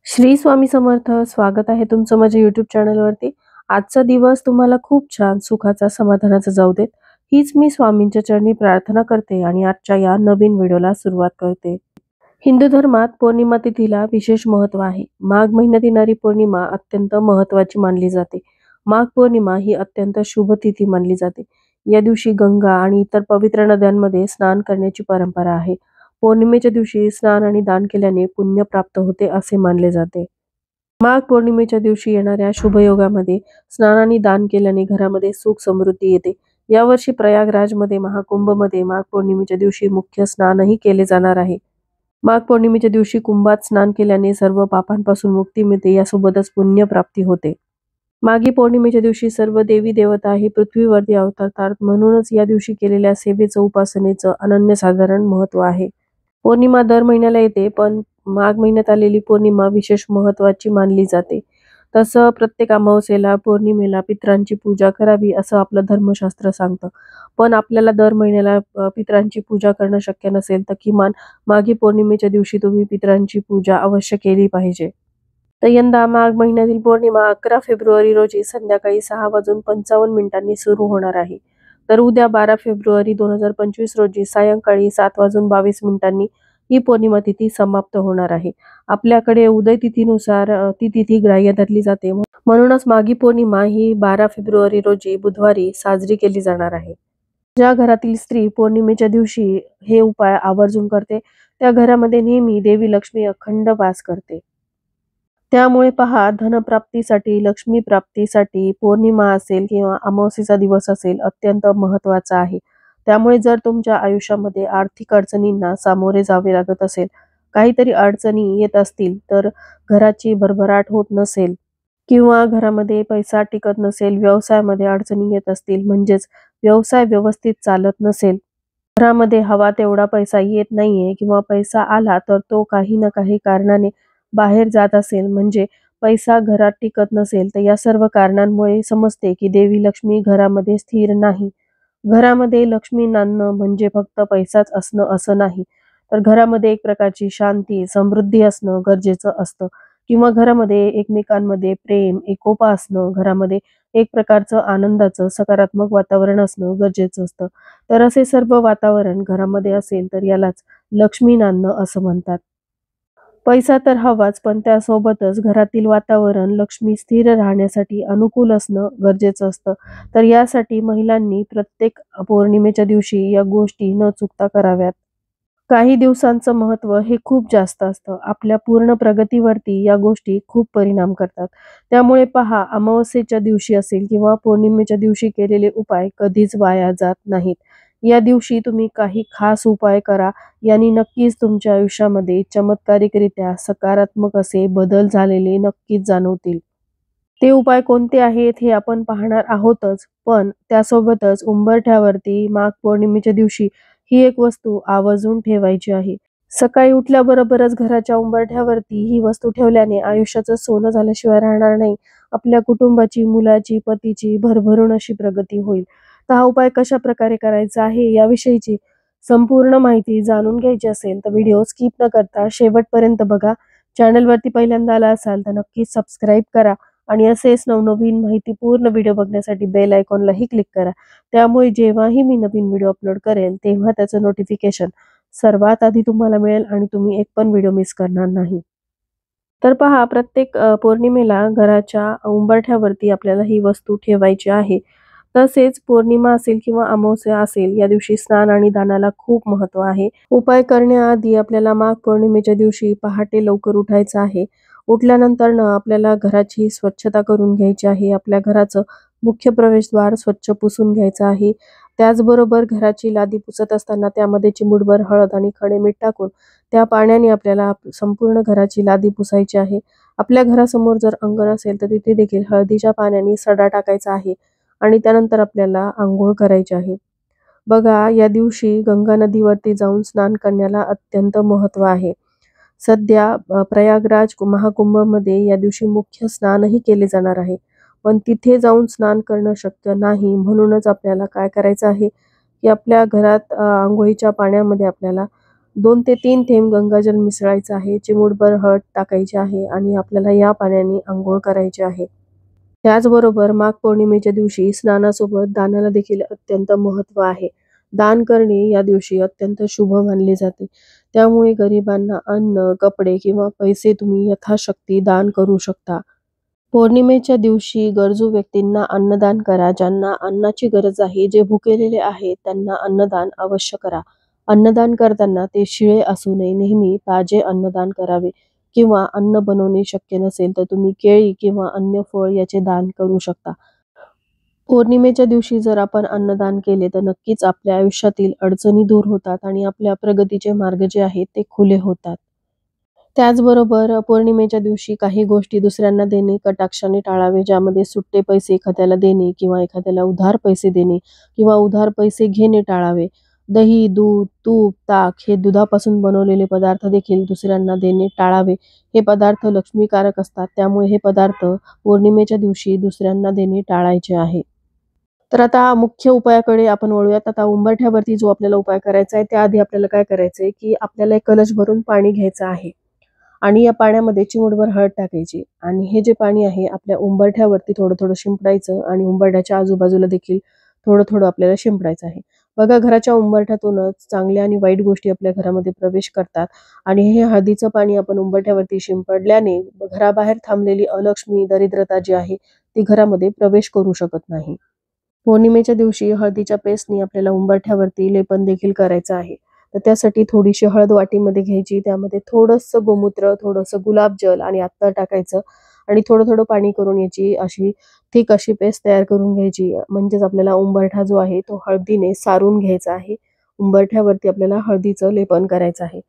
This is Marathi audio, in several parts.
श्री स्वामी समर्थ. स्वागत आहे तुमचं माझ्या YouTube चॅनलवरती. आजचा दिवस तुम्हाला खूप छान, सुखाचा, समाधानाचा जाऊ देत. हीच मी स्वामींच्या चरणी प्रार्थना करते आणि आजच्या या नवीन व्हिडिओला सुरुवात करते. हिंदू धर्मात पौर्णिमा तिथीला विशेष महत्त्व आहे. माघ महिन्यात येणारी पौर्णिमा अत्यंत महत्त्वाची मानली जाते. माघ पौर्णिमा ही अत्यंत शुभ तिथी मानली जाते. या दिवशी गंगा आणि इतर पवित्र नद्यांमध्ये स्नान करण्याची परंपरा आहे. पौर्णिमेच्या दिवशी स्नान आणि दान केल्याने पुण्य प्राप्त होते असे मानले जाते. माघ पौर्णिमेच्या दिवशी येणाऱ्या शुभयोगामध्ये स्नान आणि दान केल्याने घरामध्ये सुख समृद्धी येते. यावर्षी प्रयागराजमध्ये महाकुंभमध्ये माघ पौर्णिमेच्या दिवशी मुख्य स्नानही केले जाणार आहे. माघ पौर्णिमेच्या दिवशी कुंभात स्नान केल्याने सर्व पापांपासून मुक्ती मिळते, यासोबतच पुण्य प्राप्ती होते. माघी पौर्णिमेच्या दिवशी सर्व देवी देवता हे पृथ्वीवरती अवतरतात, म्हणूनच या दिवशी केलेल्या सेवेचं, उपासनेचं अनन्यसाधारण महत्त्व आहे. पौर्णिमा दर महिन्याला येते, पण माघ महिन्यात आलेली पौर्णिमा विशेष महत्त्वाची मानली जाते. तसं प्रत्येक अमावस्येला, पौर्णिमेला पितरांची पूजा करावी असं आपलं धर्मशास्त्र सांगतं. पण आपल्याला दर महिन्याला पितरांची पूजा करणं शक्य नसेल, तर किमान माघी पौर्णिमेच्या दिवशी तुम्ही पितरांची पूजा अवश्य केली पाहिजे. तर यंदा माघ महिन्यातील पौर्णिमा 11 फेब्रुवारी रोजी संध्याकाळी 6:55 सुरू होणार आहे. तर उद्या 12 फेब्रुवारी 2025 रोजी सायंकाळी 7:22 ही पौर्णिमा तिथी समाप्त होणार आहे. आपल्याकडे उदय तिथीनुसार ती तिथी ग्राह्य धरली जाते. म्हणूनच माघी पौर्णिमा ही 12 फेब्रुवारी रोजी बुधवारी साजरी केली जाणार आहे. ज्या घरातील स्त्री पौर्णिमेच्या दिवशी हे उपाय आवर्जून करते, त्या घरामध्ये नेहमी देवी लक्ष्मी अखंड वास करते. त्यामुळे पहा, धनप्राप्तीसाठी, लक्ष्मी प्राप्तीसाठी पौर्णिमा असेल किंवा अमावस्येचा दिवस असेल, अत्यंत महत्त्वाचा आहे. त्यामुळे जर तुमच्या आयुष्यामध्ये आर्थिक अडचणींना सामोरे जावे लागत असेल, काहीतरी अडचणी येत असतील, तर घराची भरभराट होत नसेल किंवा घरामध्ये पैसा टिकत नसेल, व्यवसायामध्ये अडचणी येत असतील, म्हणजेच व्यवसाय व्यवस्थित चालत नसेल, घरामध्ये हवा तेवढा पैसा येत नाहीये किंवा पैसा आला तर तो काही ना काही कारणाने बाहेर जात असेल, म्हणजे पैसा घरात टिकत नसेल, तर या सर्व कारणांमुळे समजते की देवी लक्ष्मी घरामध्ये स्थिर नाही. घरामध्ये लक्ष्मी नांदणं म्हणजे फक्त पैसाच असणं असं नाही, तर घरामध्ये एक प्रकारची शांती, समृद्धी असणं गरजेचं असतं किंवा घरामध्ये एकमेकांमध्ये प्रेम, एकोपा असणं, घरामध्ये एक प्रकारचं आनंदाचं, सकारात्मक वातावरण असणं गरजेचं असतं. तर असे सर्व वातावरण घरामध्ये असेल तर यालाच लक्ष्मी नांदणं असं म्हणतात. पैसा तर हवाच, पण त्यासोबतच घरातील वातावरण लक्ष्मी स्थिर राहण्यासाठी अनुकूल असणं गरजेचं असतं. तर यासाठी महिलांनी प्रत्येक पौर्णिमेच्या दिवशी या गोष्टी न चुकता कराव्यात. काही दिवसांचं महत्त्व हे खूप जास्त असतं. आपल्या पूर्ण प्रगतीवरती या गोष्टी खूप परिणाम करतात. त्यामुळे पहा, अमावस्येच्या दिवशी असेल किंवा पौर्णिमेच्या दिवशी केलेले उपाय कधीच वाया जात नाहीत. या दिवशी तुम्ही काही खास उपाय करा. यांनी नक्कीच तुमच्या आयुष्यामध्ये चमत्कारिकरित्या सकारात्मक असे बदल झालेले नक्कीच जाणवतील. ते उपाय कोणते आहेत हे आपण पाहणार आहोतच, पण त्यासोबतच उंबरठ्यावरती माघ पौर्णिमेच्या दिवशी ही एक वस्तू आवर्जून ठेवायची आहे. सकाळी उठल्याबरोबरच घराच्या उंबरठ्यावरती ही वस्तू ठेवल्याने आयुष्याचं सोनं झाल्याशिवाय राहणार नाही. आपल्या कुटुंबाची, मुलाची, पतीची भरभरून अशी प्रगती होईल. तर हा उपाय कशा प्रकारे करायचा आहे याविषयीची संपूर्ण माहिती जाणून घ्यायची असेल तर व्हिडिओ स्किप न करता शेवटपर्यंत बघा. चॅनलवरती पहिल्यांदा आला असाल तर नक्कीच सबस्क्राईब करा आणि असेच नवनवीन माहितीपूर्ण व्हिडिओ बघण्यासाठी बेल आयकॉनलाही क्लिक करा. त्यामुळे जेव्हाही मी नवीन व्हिडिओ अपलोड करेल तेव्हा त्याचं नोटिफिकेशन सर्वात आधी तुम्हाला मिळेल आणि तुम्ही एक पण व्हिडिओ मिस करणार नाही. तर पहा, प्रत्येक पौर्णिमेला घराच्या उंबरठ्यावरती आपल्याला ही वस्तू ठेवायची आहे. तसेच पौर्णिमा असेल किंवा अमावस्या असेल, या दिवशी स्नान आणि दानाला खूप महत्त्व आहे. उपाय करण्याआधी आपल्याला माघ पौर्णिमेच्या दिवशी पहाटे लवकर उठायचं आहे. उठल्यानंतर आपल्याला घराची स्वच्छता करून घ्यायची आहे. आपल्या घराचं मुख्य प्रवेशद्वार स्वच्छ पुसून घ्यायचं आहे. त्याचबरोबर घराची लादी पुसत असताना त्यामध्ये चिमूटभर हळद आणि खडे मीठ टाकून त्या पाण्याने आपल्याला संपूर्ण घराची लादी पुसायची आहे. आपल्या घरासमोर जर अंगण असेल तर तिथे देखील हळदीच्या पाण्याने सडा टाकायचा आहे आणि त्यानंतर आपल्याला अंघोळ करायची आहे. बघा, या दिवशी गंगा नदीवरती जाऊन स्नान करण्याला अत्यंत महत्त्व आहे. सध्या प्रयागराज महाकुंभमध्ये या दिवशी मुख्य स्नानही केले जाणार आहे, पण तिथे जाऊन स्नान करणं शक्य नाही. म्हणूनच आपल्याला काय करायचं आहे की आपल्या घरात अंघोळीच्या पाण्यामध्ये आपल्याला 2 ते 3 थेंब गंगाजल मिसळायचं आहे, चिमूटभर हळद टाकायची आहे आणि आपल्याला या पाण्याने अंघोळ करायची आहे. त्याचबरोबर माघ पौर्णिमेच्या दिवशी स्नानासोबत दानाला देखील अत्यंत महत्त्व आहे. दान करणे या दिवशी अत्यंत शुभ मानले जाते. त्यामुळे गरिबांना अन्न, कपडे किंवा पैसे तुम्ही यथाशक्ती दान करू शकता. पौर्णिमेच्या दिवशी गरजू व्यक्तींना अन्नदान करा. ज्यांना अन्नाची गरज आहे, जे भुकेलेले आहेत, त्यांना अन्नदान अवश्य करा. अन्नदान करताना ते शिळे असू नये. नेहमी ताजे अन्नदान करावे किंवा अन्न बनवणे शक्य नसेल तर तुम्ही केळी किंवा अन्य फळ याचे दान करू शकता. पौर्णिमेच्या दिवशी जर आपण अन्नदान केले तर नक्कीच आपल्या आयुष्यातील अडचणी दूर होतात आणि आपल्या प्रगतीचे मार्ग जे आहेत ते खुले होतात. त्याचबरोबर पौर्णिमेच्या दिवशी काही गोष्टी दुसऱ्यांना देणे कटाक्षाने टाळावे. ज्यामध्ये सुट्टे पैसे एखाद्याला देणे किंवा एखाद्याला उधार पैसे देणे किंवा उधार पैसे घेणे टाळावे. दही, दूध, तूप, ताक हे दुधापासून बनवलेले पदार्थ देखील दुसऱ्यांना देणे टाळावे. हे पदार्थ लक्ष्मीकारक असतात. त्यामुळे हे पदार्थ पौर्णिमेच्या दिवशी दुसऱ्यांना देणे टाळायचे आहे. तर आता मुख्य उपायाकडे आपण वळूयात. आता उंबरठ्यावरती जो आपल्याला उपाय करायचा आहे, त्याआधी आपल्याला काय करायचं आहे, की आपल्याला एक कलश भरून पाणी घ्यायचं आहे आणि या पाण्यामध्ये चिमूटभर हळद टाकायची आणि हे जे पाणी आहे आपल्या उंबरठ्यावरती थोडं-थोडं शिंपडायचं आणि उंबरठ्याच्या आजूबाजूला देखील थोडं-थोडं आपल्याला शिंपडायचं आहे. बघा, घराच्या उंबरठ्यातूनच चांगल्या आणि वाईट गोष्टी आपल्या घरामध्ये प्रवेश करतात आणि हे हळदीचं पाणी आपण उंबरठ्यावरती शिंपडल्याने घराबाहेर थांबलेली अलक्ष्मी, दरिद्रता जी आहे ती घरामध्ये प्रवेश करू शकत नाही. पौर्णिमेच्या दिवशी हळदीच्या पेस्टनी आपल्याला उंबरठ्यावरती लेपन देखील करायचं आहे. तर त्यासाठी थोडीशी हळद वाटीमध्ये घ्यायची, त्यामध्ये थोडंसं गोमूत्र, थोडंसं गुलाबजल आणि अत्तर टाकायचं आणि थोडं-थोडं पाणी करून याची अशी थिक अशी पेस्ट तयार करून घ्यायची. म्हणजेच आपल्याला उंबरठा जो आहे तो हळदीने सारून घ्यायचा आहे. उंबरठ्यावरती आपल्याला हळदीचं लेपन करायचं आहे.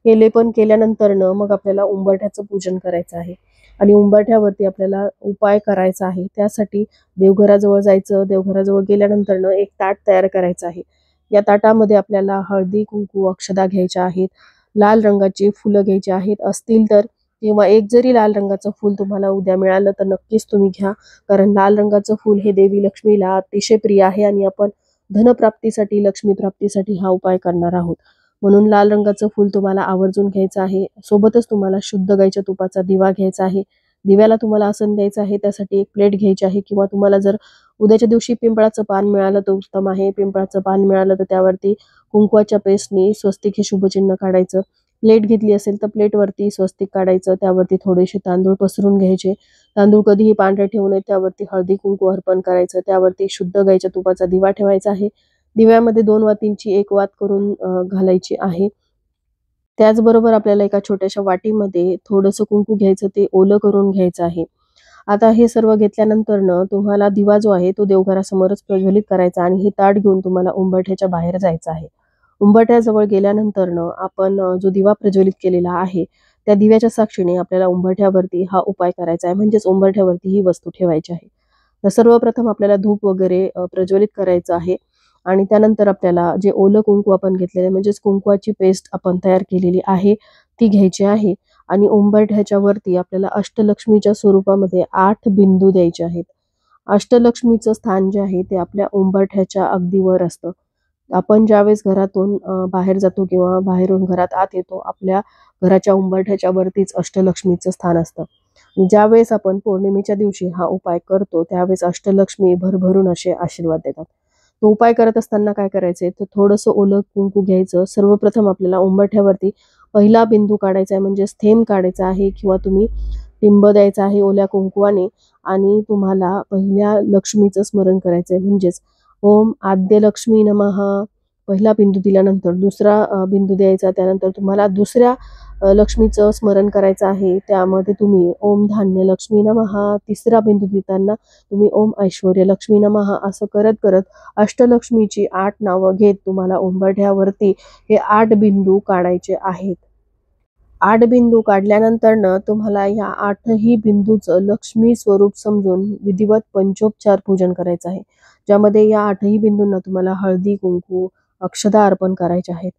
हे लेपन केल्यानंतरनं मग आपल्याला उंबरठ्याचं पूजन करायचं आहे आणि उंबरठ्यावरती आपल्याला उपाय करायचा आहे. त्यासाठी देवघराजवळ जायचं. देवघराजवळ गेल्यानंतरनं एक ताट तयार करायचं आहे. या ताटामध्ये आपल्याला हळदी, कुंकू, अक्षदा घ्यायच्या आहेत. लाल रंगाची फुलं घ्यायची आहेत असतील तर, किंवा एक जरी लाल रंगाचं फूल तुम्हाला उद्या मिळालं तर नक्कीच तुम्ही घ्या. कारण लाल रंगाचं फूल हे देवी लक्ष्मीला अतिशय प्रिय आहे आणि आपण धनप्राप्तीसाठी, लक्ष्मी प्राप्तीसाठी हा उपाय करणार आहोत. म्हणून लाल रंगाचं फूल तुम्हाला आवर्जून घ्यायचं आहे. सोबतच तुम्हाला शुद्ध गाईच्या तुपाचा दिवा घ्यायचा आहे. दिव्याला तुम्हाला आसन द्यायचं आहे. त्यासाठी एक प्लेट घ्यायची आहे किंवा तुम्हाला जर उद्याच्या दिवशी पिंपळाचं पान मिळालं तर उत्तम आहे. पिंपळाचं पान मिळालं तर त्यावरती कुंकवाच्या पेस्टनी स्वस्तिक हे शुभचिन्ह काढायचं. प्लेट घेतली असेल तर प्लेटवरती स्वस्तिक काढायचं. त्यावरती थोडेसे तांदूळ पसरून घ्यायचे. तांदूळ कधीही पांढरे ठेवू नये. त्यावरती हळदी कुंकू अर्पण करायचं. त्यावरती शुद्ध गाईच्या तुपाचा दिवा ठेवायचा आहे. दिव्यामध्ये 2 वातींची 1 वात करून घालायची आहे. त्याचबरोबर आपल्याला एका छोट्याशा वाटीमध्ये थोडंसं कुंकू घ्यायचं, ते ओलं करून घ्यायचं आहे. आता हे सर्व घेतल्यानंतरनं तुम्हाला दिवा जो आहे तो देवघरासमोरच प्रज्वलित करायचा आणि हे ताट घेऊन तुम्हाला उंबरठ्याच्या बाहेर जायचं आहे. उंबरठ्याजवळ गेल्यानंतरनं आपण जो दिवा प्रज्वलित केलेला आहे, त्या दिव्याच्या साक्षीने आपल्याला उंबरठ्यावरती हा उपाय करायचा आहे. म्हणजेच उंबरठ्यावरती ही वस्तू ठेवायची आहे. तर सर्वप्रथम आपल्याला धूप वगैरे प्रज्वलित करायचं आहे आणि त्यानंतर आपल्याला जे ओलं कुंकू आपण घेतलेलं आहे, म्हणजेच कुंकवाची पेस्ट आपण तयार केलेली आहे, ती घ्यायची आहे आणि उंबरठ्याच्या वरती आपल्याला अष्टलक्ष्मीच्या स्वरूपामध्ये 8 बिंदू द्यायचे आहेत. अष्टलक्ष्मीचं स्थान जे आहे ते आपल्या उंबरठ्याच्या अगदी वर असतं. आपण ज्यावेळेस घरातून बाहेर जातो किंवा बाहेरून घरात आत येतो, आपल्या घराच्या उंबरठ्याच्या वरतीच अष्टलक्ष्मीचं स्थान असतं. ज्यावेळेस आपण पौर्णिमेच्या दिवशी हा उपाय करतो, त्यावेळेस अष्टलक्ष्मी भरभरून असे आशीर्वाद देतात. तो उपाय करत असताना काय करायचंय, तर थोडंसं ओलं कुंकू घ्यायचं. सर्वप्रथम आपल्याला उंबरठ्यावरती पहिला बिंदू काढायचा आहे, म्हणजे थेंब काढायचा आहे किंवा तुम्ही टिंब द्यायचा आहे ओल्या कुंकवाने आणि तुम्हाला पहिल्या लक्ष्मीचं स्मरण करायचं आहे. म्हणजेच ओम आद्य लक्ष्मी नमः. पहिला बिंदू दिल्यानंतर दुसरा बिंदू द्यायचा. त्यानंतर तुम्हाला दुसऱ्या लक्ष्मीचं स्मरण करायचं आहे. त्यामध्ये तुम्ही ओम धान्य लक्ष्मी नमः. तिसरा बिंदू देताना तुम्ही ओम ऐश्वर्य लक्ष्मी नमः असं करत करत अष्टलक्ष्मीची 8 नावं घेत तुम्हाला उंबरठ्यावरती हे 8 बिंदू काढायचे आहेत. 8 बिंदू काढल्यानंतरनं तुम्हाला या 8ही बिंदूचं लक्ष्मी स्वरूप समजून विधिवत पंचोपचार पूजन करायचं आहे. ज्यामध्ये या 8ही बिंदूंना तुम्हाला हळदी, कुंकू, अक्षदा अर्पण करायच्या आहेत.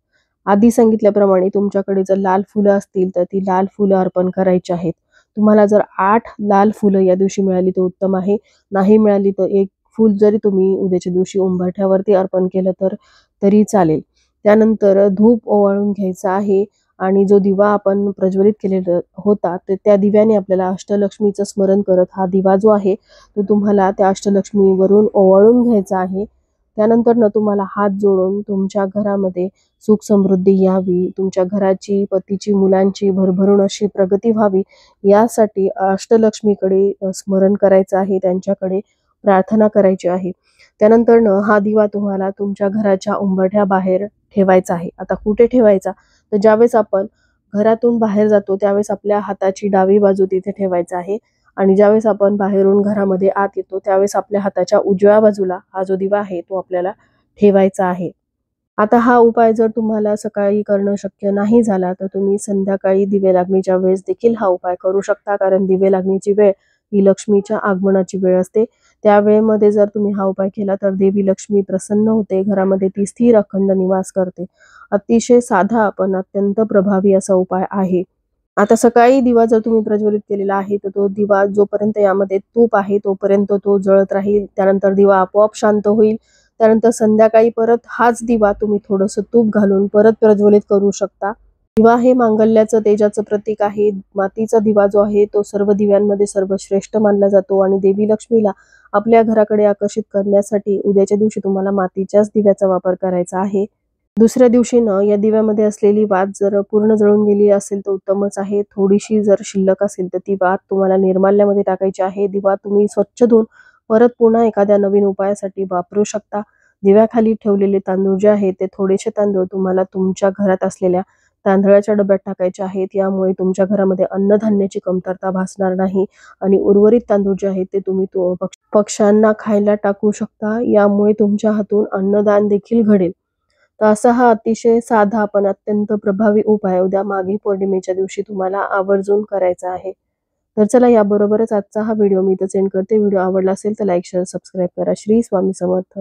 आधी सांगितल्याप्रमाणे तुमच्याकडे जर लाल फुलं असतील तर ती लाल फुलं अर्पण करायची आहेत. तुम्हाला जर 8 लाल फुलं या दिवशी मिळाली तर उत्तम आहे. नाही मिळाली तर 1 फूल जरी तुम्ही उद्याच्या दिवशी उंबरठ्यावरती अर्पण केलं तरी चालेल. त्यानंतर धूप ओवाळून घ्यायचा आहे आणि जो दिवा आपण प्रज्वलित केलेला होता तर त्या दिव्याने आपल्याला अष्टलक्ष्मीचं स्मरण करत हा दिवा जो आहे तो तुम्हाला त्या अष्टलक्ष्मीवरून ओवाळून घ्यायचा आहे. त्यानंतर तुम्हाला हात जोडून तुमच्या घरामध्ये सुख समृद्धी यावी, तुमच्या घराची, पतीची, मुलांची भरभरून अशी प्रगती व्हावी यासाठी अष्टलक्ष्मीकडे स्मरण करायचं आहे, त्यांच्याकडे प्रार्थना करायची आहे. त्यानंतर हा दिवा तुम्हाला तुमच्या घराच्या उंबरठ्याबाहेर ठेवायचा आहे. आता कुठे ठेवायचा? तर ज्यावेळेस आपण घरातून बाहेर जातो त्यावेळेस आपल्या हाताची डावी बाजू तिथे ठेवायचा आहे आणि ज्यावेळेस आपण बाहेरून घरामध्ये आत येतो त्यावेळेस आपल्या हाताच्या उजव्या बाजूला हा जो दिवा आहे तो आपल्याला ठेवायचा आहे. आता हा उपाय जर तुम्हाला सकाळी करणं शक्य नाही झाला तर तुम्ही संध्याकाळी दिवे लागणीच्या वेळेस देखील हा उपाय करू शकता, कारण दिवे लागणीची वेळ ही लक्ष्मीच्या आगमनाची वेळ असते. त्या वेळेमध्ये जर तुम्ही हा उपाय केला तर देवी लक्ष्मी प्रसन्न होते, घरामध्ये ती स्थिर अखंड निवास करते. अतिशय साधा पण अत्यंत प्रभावी असा उपाय आहे. आता सकाळी दिवा जर तुम्ही प्रज्वलित केलेला आहे तर तो दिवा जोपर्यंत यामध्ये तूप आहे तोपर्यंत तो जळत राहील. त्यानंतर दिवा आपोआप शांत होईल. त्यानंतर संध्याकाळी परत हाच दिवा तुम्ही थोडंसं तूप घालून परत प्रज्वलित करू शकता. दिवा हे मांगल्याचं तेजाचं प्रतीक आहे. मातीचा दिवा जो आहे तो सर्व दिव्यांमध्ये सर्वश्रेष्ठ मानला जातो आणि देवी लक्ष्मीला आपल्या घराकडे आकर्षित करण्यासाठी उद्याच्या दिवशी तुम्हाला मातीच्याच दिव्याचा वापर करायचा आहे. दुसऱ्या दिवशी या दिव्यामध्ये असलेली वात जर पूर्ण जळून गेली असेल तर उत्तमच आहे. थोडीशी जर शिल्लक असेल तर ती वात तुम्हाला निर्माल्यामध्ये टाकायची आहे. दिवा तुम्ही स्वच्छ धुवून परत पुन्हा एखाद्या नवीन उपायासाठी वापरू शकता. दिव्याखाली ठेवलेले तांदूळ जे आहेत ते थोडेसे तांदूळ तुम्हाला तुमच्या घरात असलेल्या तांदळाच्या डब्यात टाकायचे आहेत. यामुळे तुमच्या घरामध्ये अन्नधान्याची कमतरता भासणार नाही आणि उर्वरित तांदूळ जे आहेत ते तुम्ही पक्ष्यांना खायला टाकू शकता. यामुळे तुमच्या हातून अन्नदान देखील घडेल. तर असा हा अतिशय साधा पण अत्यंत प्रभावी उपाय उद्या माघी पौर्णिमेच्या दिवशी तुम्हाला आवर्जून करायचा आहे. तर चला याबरोबरच आजचा हा व्हिडिओ मी इथं एंड करते. व्हिडिओ आवडला असेल तर लाईक, शेअर, सबस्क्राईब करा. श्री स्वामी समर्थ.